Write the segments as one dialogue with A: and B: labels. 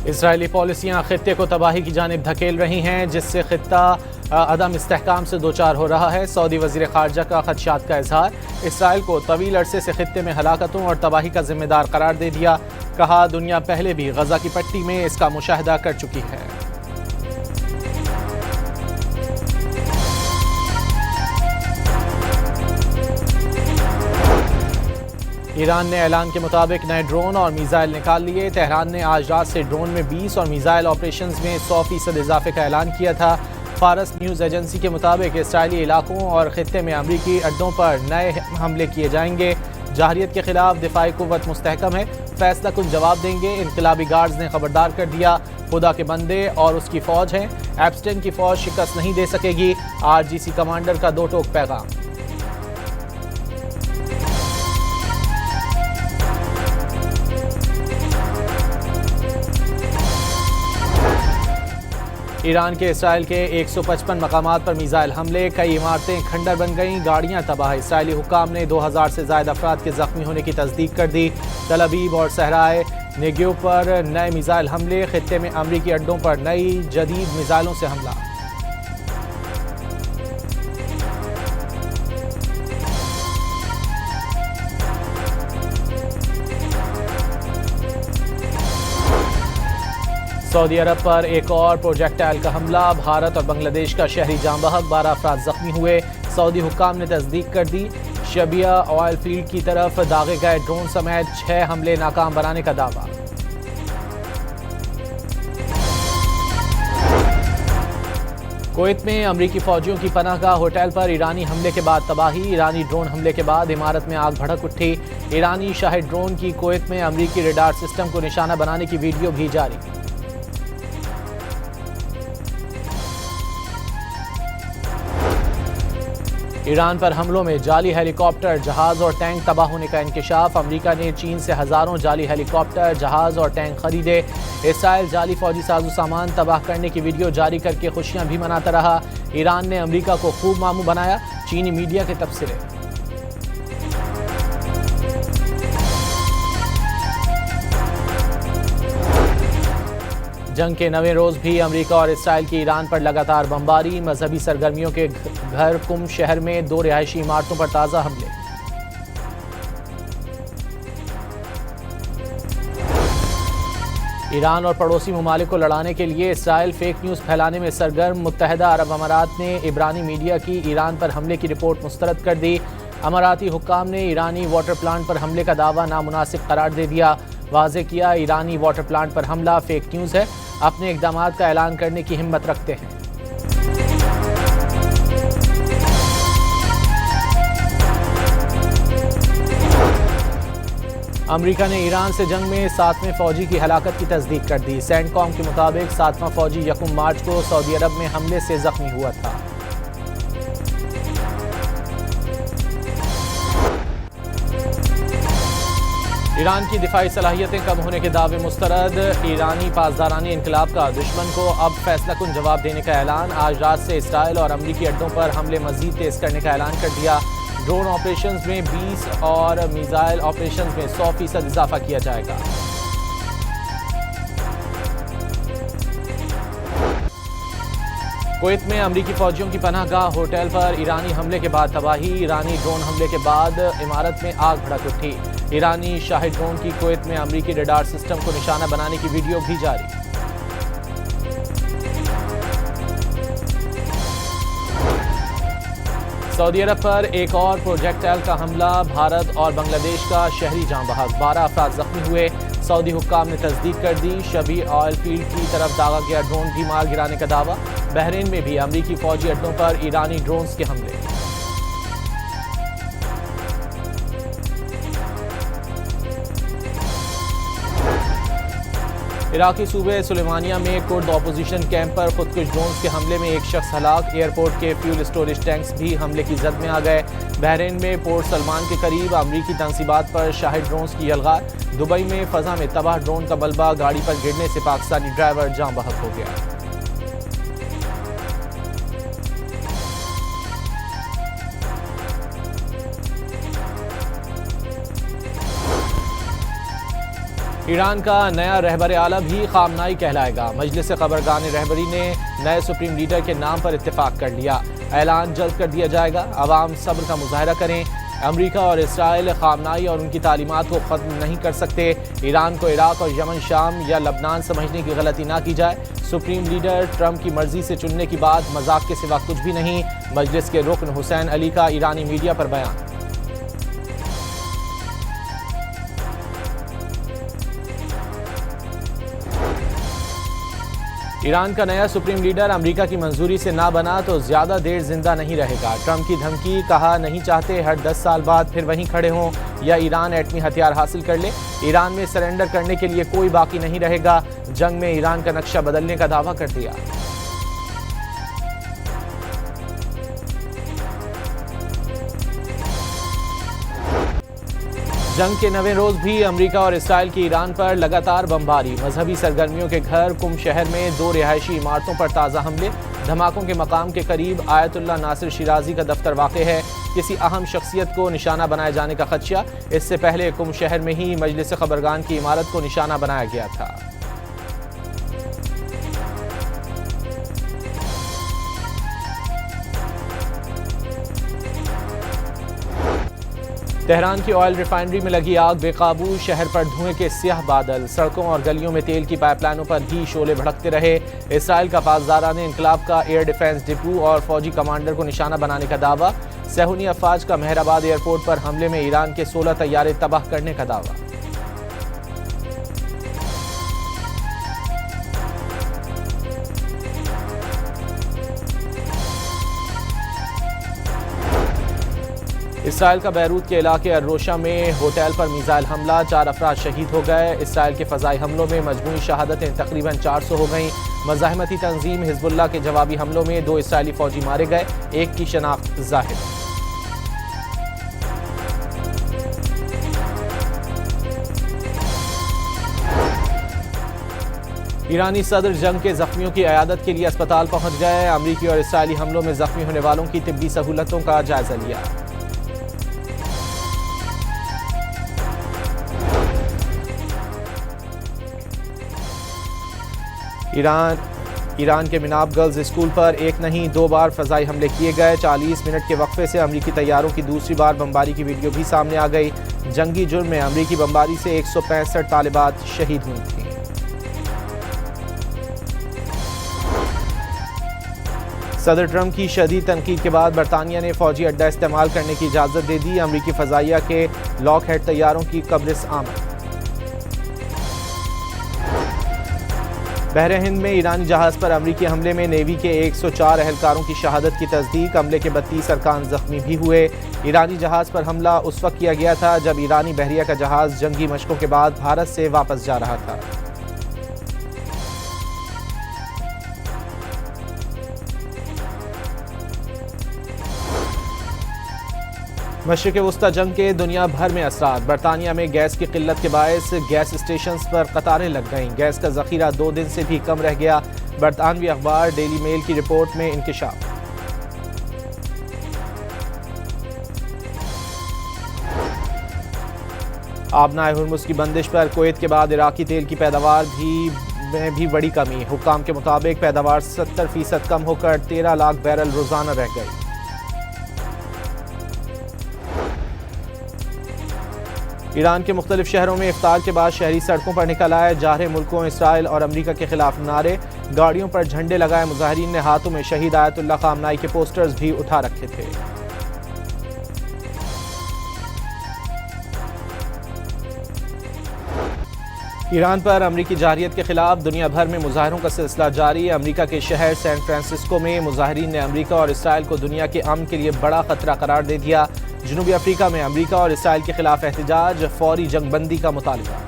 A: Israeli पॉलिसियाँ खित्ते को तबाही की जानिब धकेल रही हैं, जिससे खित्ता अदम इस्तेहकाम से दोचार हो रहा है। सऊदी वज़ीर ख़ारजा का खदशात का इजहार। इसराइल को तवील अरसे से खित्ते में हलाकतों और तबाही का जिम्मेदार करार दे दिया। कहा, दुनिया पहले भी गज़ा की पट्टी में इसका मुशाहिदा कर चुकी है। ईरान ने ऐलान के मुताबिक नए ड्रोन और मिसाइल निकाल लिए। तेहरान ने आज रात से ड्रोन में 20 और मिसाइल ऑपरेशंस में 100% इजाफे का ऐलान किया था। फारस न्यूज़ एजेंसी के मुताबिक इसराइली इलाकों और खित्ते में अमरीकी अड्डों पर नए हमले किए जाएंगे। जाहरियत के खिलाफ दिफाई कुव्वत मुस्तहकम है, फैसला कुन जवाब देंगे। इनकलाबी गार्ड्स ने खबरदार कर दिया, खुदा के बंदे और उसकी फौज है, एप्स्टेन की फौज शिकस्त नहीं दे सकेगी। आरजीसी कमांडर का दो टोक पैगाम। ईरान के इसराइल के 155 मकामात पर मिसाइल हमले, कई इमारतें खंडर बन गईं, गाड़ियां तबाह। इसराइली हुक्काम ने 2000 से ज़ायद अफराद के जख्मी होने की तस्दीक कर दी। तल अवीव और सहराए नेगेव पर नए मिसाइल हमले, खित्ते में अमरीकी अड्डों पर नई जदीद मिसाइलों से हमला। सऊदी अरब पर एक और प्रोजेक्टाइल का हमला, भारत और बांग्लादेश का शहरी जाम बहक, 12 अफराद जख्मी हुए। सऊदी हुक्काम ने तस्दीक कर दी। शबिया ऑयल फील्ड की तरफ दागे गए ड्रोन समेत 6 हमले नाकाम बनाने का दावा। कुवैत में अमरीकी फौजियों की पनाहगाह होटल पर ईरानी हमले के बाद तबाही। ईरानी ड्रोन हमले के बाद इमारत में आग भड़क उठी। ईरानी शाहिद ड्रोन की कुवैत में अमरीकी रेडार सिस्टम को निशाना बनाने की वीडियो भी जारी। ईरान पर हमलों में जाली हेलीकॉप्टर, जहाज और टैंक तबाह होने का इंकशाफ। अमेरिका ने चीन से हजारों जाली हेलीकॉप्टर, जहाज और टैंक खरीदे। इसराइल जाली फौजी साजो सामान तबाह करने की वीडियो जारी करके खुशियां भी मनाता रहा। ईरान ने अमेरिका को खूब मामू बनाया, चीनी मीडिया के तबसरे। जंग के नवे रोज भी अमेरिका और इसराइल की ईरान पर लगातार बमबारी। मजहबी सरगर्मियों के घर कुम शहर में 2 रिहायशी इमारतों पर ताज़ा हमले। ईरान और पड़ोसी ममालिक को लड़ाने के लिए इसराइल फेक न्यूज़ फैलाने में सरगर्म। मुत्तहिदा अरब अमारात ने इब्रानी मीडिया की ईरान पर हमले की रिपोर्ट मुस्तरद कर दी। अमाराती हुक्काम ने ईरानी वाटर प्लांट पर हमले का दावा नामुनासिब करार दे दिया। वाज़े किया, ईरानी वाटर प्लांट पर हमला फेक न्यूज़ है, अपने इक़दामात का ऐलान करने की हिम्मत रखते हैं। अमेरिका ने ईरान से जंग में 7वें फौजी की हलाकत की तस्दीक कर दी। सेंटकॉम के मुताबिक 7वां फौजी 1 मार्च को सऊदी अरब में हमले से जख्मी हुआ था। ईरान की दिफाई सलाहियतें कम होने के दावे मुस्तरद। ईरानी पासदारानी इनकलाब का दुश्मन को अब फैसला कुन जवाब देने का ऐलान। आज रात से इसराइल और अमरीकी अड्डों पर हमले मजीद तेज करने का ऐलान कर दिया। ड्रोन ऑपरेशंस में 20 और मिसाइल ऑपरेशंस में 100% इजाफा किया जाएगा। कुवैत में अमरीकी फौजियों की पनाहगाह होटल पर ईरानी हमले के बाद तबाही। ईरानी ड्रोन हमले के बाद इमारत में आग भड़क उठी। ईरानी शाहिद ड्रोन की कुवैत में अमरीकी रेडार सिस्टम को निशाना बनाने की वीडियो भी जारी। सऊदी अरब पर एक और प्रोजेक्टाइल का हमला, भारत और बांग्लादेश का शहरी जाम बहक, 12 अफराद जख्मी हुए। सऊदी हुक्काम ने तस्दीक कर दी। शबी ऑयल फील्ड की तरफ दागा गया ड्रोन भी मार गिराने का दावा। बहरीन में भी अमरीकी फौजी अड्डों पर ईरानी ड्रोन्स के हमले। इराकी सूबे सुलेमानिया में कुर्द ऑपोजिशन कैंप पर खुदकुश ड्रोन्स के हमले में एक शख्स हलाक। एयरपोर्ट के फ्यूल स्टोरेज टैंक्स भी हमले की जद में आ गए। बहरीन में पोर्ट सलमान के करीब अमरीकी तंसीबात पर शाहिद ड्रोन्स की यलगार। दुबई में फजा में तबाह ड्रोन का मलबा, गाड़ी पर गिरने से पाकिस्तानी ड्राइवर जाम बहक हो गया। ईरान का नया रहबर आला भी खामनाई कहलाएगा। मजलिस खबरगान रहबरी ने नए सुप्रीम लीडर के नाम पर इत्तेफाक कर लिया। ऐलान जल्द कर दिया जाएगा। अवाम सब्र का मुजाहरा करें। अमरीका और इसराइल खामनाई और उनकी तालीमात को ख़त्म नहीं कर सकते। ईरान को इराक और यमन, शाम या लबनान समझने की गलती ना की जाए। सुप्रीम लीडर ट्रंप की मर्जी से चुनने की बात मजाक के सिवा कुछ भी नहीं। मजलिस के रुकन हुसैन अली का ईरानी मीडिया पर बयान। ईरान का नया सुप्रीम लीडर अमेरिका की मंजूरी से ना बना तो ज्यादा देर जिंदा नहीं रहेगा। ट्रंप की धमकी, कहा नहीं चाहते हर 10 साल बाद फिर वहीं खड़े हों या ईरान एटमी हथियार हासिल कर ले। ईरान में सरेंडर करने के लिए कोई बाकी नहीं रहेगा। जंग में ईरान का नक्शा बदलने का दावा कर दिया। जंग के 9वें रोज भी अमेरिका और इसराइल की ईरान पर लगातार बमबारी। मजहबी सरगर्मियों के घर कुम शहर में 2 रिहायशी इमारतों पर ताज़ा हमले। धमाकों के मकाम के करीब आयतुल्ला नासिर शिराजी का दफ्तर वाक़ है। किसी अहम शख्सियत को निशाना बनाए जाने का खदशा। इससे पहले कुम शहर में ही मजलिस खबरगान की इमारत को निशाना बनाया गया था। तेहरान की ऑयल रिफाइनरी में लगी आग बेकाबू। शहर पर धुएं के स्याह बादल। सड़कों और गलियों में तेल की पाइपलाइनों पर भी शोले भड़कते रहे। इसराइल का पासदारा ने इनकलाब का एयर डिफेंस डिपो और फौजी कमांडर को निशाना बनाने का दावा। सहूनी अफवाज का मेहराबाद एयरपोर्ट पर हमले में ईरान के 16 तैयारे तबाह करने का दावा। इसराइल का बैरूत के इलाके अर्रोशा में होटल पर मिसाइल हमला। 4 अफराद शहीद हो गए। इसराइल के फ़ज़ाई हमलों में मजमूई शहादतें तकरीबन 400 हो गईं। मज़ाहमती तंजीम हिज़्बुल्लाह के जवाबी हमलों में 2 इसराइली फ़ौजी मारे गए। एक की शनाख्त ज़ाहिर। ईरानी सदर जंग के जख्मियों की अयादत के लिए अस्पताल पहुंच गए। अमरीकी और इसराइली हमलों में जख्मी होने वालों की तिब्बी सहूलतों का जायजा लिया। ईरान के मिनाब गर्ल्स स्कूल पर एक नहीं 2 बार फ़ज़ाई हमले किए गए। 40 मिनट के वक्फे से अमरीकी तैयारों की दूसरी बार बमबारी की वीडियो भी सामने आ गई। जंगी जुर्म में अमरीकी बमबारी से 165 तालिबात शहीद हुई थीं। सदर ट्रंप की शदीद तनकीद के बाद बरतानिया ने फौजी अड्डा इस्तेमाल करने की इजाज़त दे दी। अमरीकी फ़ज़ाइया के लॉकहेड तैयारों की कब्रिस आमद। बहरे हिंद में ईरानी जहाज़ पर अमरीकी हमले में नेवी के 104 एहलकारों की शहादत की तस्दीक। हमले के 32 अरकान जख्मी भी हुए। ईरानी जहाज़ पर हमला उस वक्त किया गया था जब ईरानी बहरिया का जहाज़ जंगी मशकों के बाद भारत से वापस जा रहा था। मशरिक़ वस्ता जंग के दुनिया भर में असरात। बरतानिया में गैस की किल्लत के बायस गैस स्टेशंस पर कतारें लग गईं। गैस का ज़ख़ीरा 2 दिन से भी कम रह गया। बरतानवी अखबार डेली मेल की रिपोर्ट में इंकिशाफ। आबनाए हुर्मुज़ की बंदिश पर कुवैत के बाद इराकी तेल की पैदावार में भी बड़ी कमी। हुक्काम के मुताबिक पैदावार 70% कम होकर 13 लाख बैरल रोज़ाना रह गई। ईरान के मुख्तलिफ शहरों में इफ्तार के बाद शहरी सड़कों पर निकल आए। जारे मुल्कों इसराइल और अमरीका के खिलाफ नारे। गाड़ियों पर झंडे लगाए मुजाहिरीन ने। हाथों में शहीद आयतुल्ला खामनाई के पोस्टर्स भी उठा रखे थे। ईरान पर अमरीकी जारहियत के खिलाफ दुनिया भर में मुजाहरों का सिलसिला जारी। अमरीका के शहर सैन फ्रांसिस्को में मुजाहिरीन ने अमरीका और इसराइल को दुनिया के अमन के लिए बड़ा खतरा करार दे दिया। जनूबी अफ्रीका में अमरीका और इसराइल के खिलाफ एहतजाज। फौरी जंगबंदी का मुतालबा।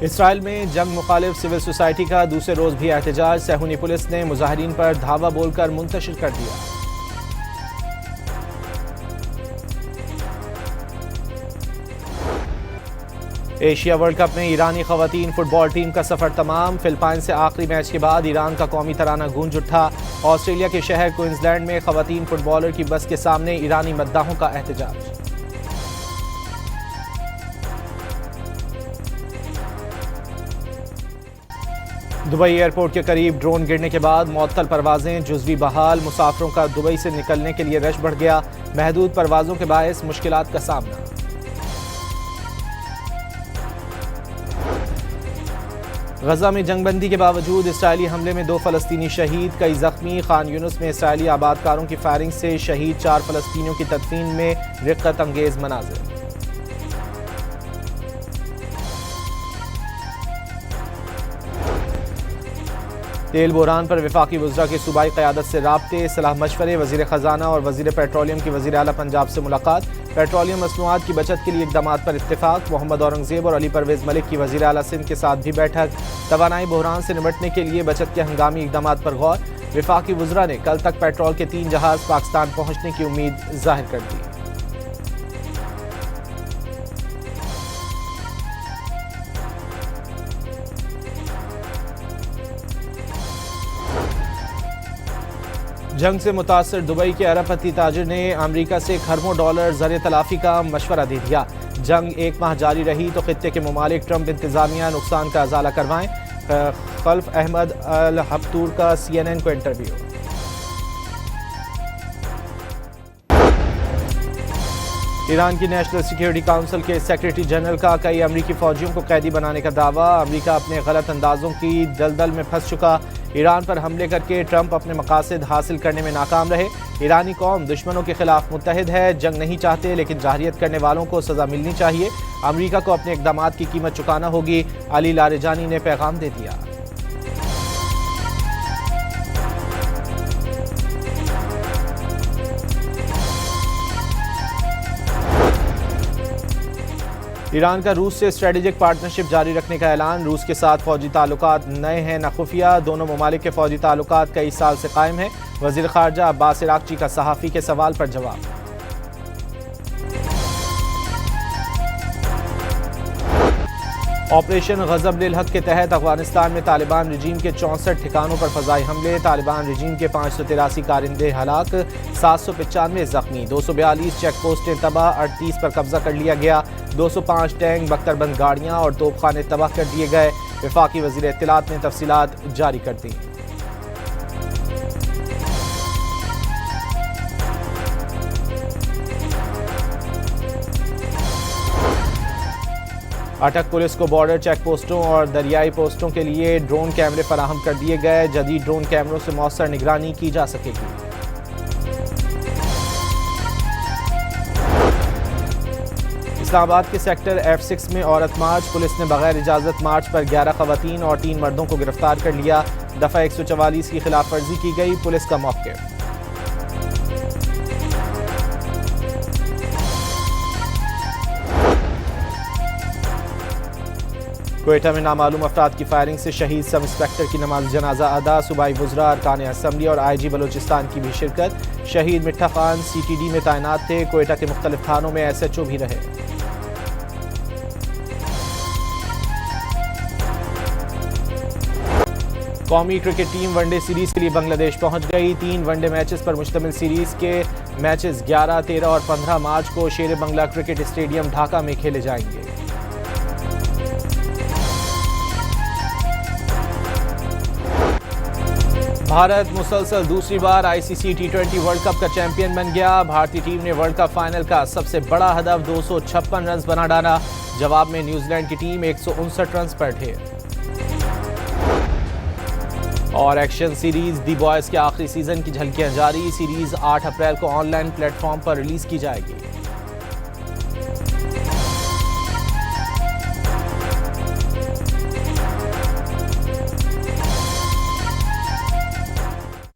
A: इसराइल में जंग मुखालिफ सिविल सोसाइटी का दूसरे रोज भी एहतजाज। सहूनी पुलिस ने मुजाहिरीन पर धावा बोलकर मुंतशिर कर दिया। एशिया वर्ल्ड कप में ईरानी खवातीन फुटबॉल टीम का सफर तमाम। फिलिपाइन से आखिरी मैच के बाद ईरान का कौमी तराना गूंज उठा। ऑस्ट्रेलिया के शहर क्वींसलैंड में खवातीन फुटबॉलर की बस के सामने ईरानी मद्दाहों का एहतजाज। दुबई एयरपोर्ट के करीब ड्रोन गिरने के बाद मुअत्तल परवाजें जुज़वी बहाल। मुसाफिरों का दुबई से निकलने के लिए रश बढ़ गया। महदूद परवाजों के बायस मुश्किलात का सामना। गजा में जंगबंदी के बावजूद इसराइली हमले में 2 फलस्तीनी शहीद, कई जख्मी। खान यूनुस में इसराइली आबादकारों की फायरिंग से शहीद 4 फलस्तीनियों की तदफीन में रिक्कत अंगेज मनाज़िर। तेल बहरान पर वफाकी वज़रा की सूबाई क़यादत से राब्ते, सलाह मशवरे। वज़ीर ख़जाना और वज़ीर पेट्रोलियम की वज़ीर आला पंजाब से मुलाकात। पेट्रोलियम मसनूआत की बचत के लिए इक़दामात पर इत्तेफाक। मोहम्मद औरंगज़ेब और अली परवेज़ मलिक की वज़ीर आला सिंध के साथ भी बैठक। तवानाई बहरान से निपटने के लिए बचत के हंगामी इक़दामात पर गौर। वफाकी वज़रा ने कल तक पेट्रोल के 3 जहाज़ पाकिस्तान पहुँचने की उम्मीद ज़ाहिर कर दी। जंग से मुतासर दुबई के अरबपति ताजिर ने अमेरिका से खरबों डॉलर ज़र तलाफ़ी का मशवरा दे दिया। जंग 1 माह जारी रही तो खित्ते के ममालिक ट्रंप इंतज़ामिया नुकसान का अजाला करवाएं। खल्फ अहमद अल हफ्तूर का CNN को इंटरव्यू। ईरान की नेशनल सिक्योरिटी काउंसिल के सेक्रेटरी जनरल का कई अमरीकी फौजियों को कैदी बनाने का दावा। अमरीका अपने गलत अंदाजों की दलदल में फंस चुका। ईरान पर हमले करके ट्रंप अपने मकासद हासिल करने में नाकाम रहे। ईरानी कौम दुश्मनों के खिलाफ मुत्तहिद है, जंग नहीं चाहते लेकिन जाहिरियत करने वालों को सजा मिलनी चाहिए। अमरीका को अपने इक़दामात की कीमत चुकाना होगी, अली लारेजानी ने पैगाम दे दिया। ईरान का रूस से स्ट्रेटेजिक पार्टनरशिप जारी रखने का ऐलान। रूस के साथ फौजी ताल्लुकात नए हैं न खुफिया। दोनों ममालिक के फौजी ताल्लुकात कई साल से कायम हैं। वज़ीर ख़ारजा अब्बास इराक़ची का सहाफ़ी के सवाल पर जवाब। ऑपरेशन ग़ज़ब लिल हक़ के तहत अफ़ग़ानिस्तान में तालिबान रजीम के 64 ठिकानों पर फ़ज़ाई हमले। तालिबान रजीम के 583 कारिंदे हलाक, 795 ज़ख्मी। 242 चेक पोस्टें तबाह, 38 पर कब्जा कर लिया गया। 205 टैंक, बख्तरबंद गाड़ियाँ और तोपखाने तबाह कर दिए गए। वफाकी वज़ीर इत्तलात ने तफसीलात जारी कर दी। अटक पुलिस को बॉर्डर चेक पोस्टों और दरियाई पोस्टों के लिए ड्रोन कैमरे फराहम कर दिए गए। जदीद ड्रोन कैमरों से मौसर निगरानी की जा सकेगी। इस्लामाबाद के सेक्टर F6 में औरत मार्च। पुलिस ने बगैर इजाज़त मार्च पर 11 खवातीन और 3 मर्दों को गिरफ्तार कर लिया। दफ़ा 144 की खिलाफ वर्जी की गई, पुलिस का मौक़िफ़। क्वेटा में नामालूम अफराद की फायरिंग से शहीद सब इंस्पेक्टर की नमाज जनाजा अदा। सूबाई वज़रा, अरकान असम्बली और IG बलोचिस्तान की भी शिरकत। शहीद मिठा खान CTD में तैनात थे। क्वेटा के मुख्तलिफ थानों में SHO भी रहे। कौमी क्रिकेट टीम वनडे सीरीज के लिए बांग्लादेश पहुंच गई। 3 वनडे मैचेस पर मुश्तमिल सीरीज के मैचेस 11, 13 और 15 मार्च को शेर बंगला क्रिकेट स्टेडियम ढाका में खेले जाएंगे। भारत मुसलसल दूसरी बार ICC T20 वर्ल्ड कप का चैंपियन बन गया। भारतीय टीम ने वर्ल्ड कप फाइनल का सबसे बड़ा हदफ 256 रन बना डाला। जवाब में न्यूजीलैंड की टीम 159 रन पर ढेर। और एक्शन सीरीज दी बॉयज के आखिरी सीजन की झलकियां जारी। सीरीज 8 अप्रैल को ऑनलाइन प्लेटफॉर्म पर रिलीज की जाएगी।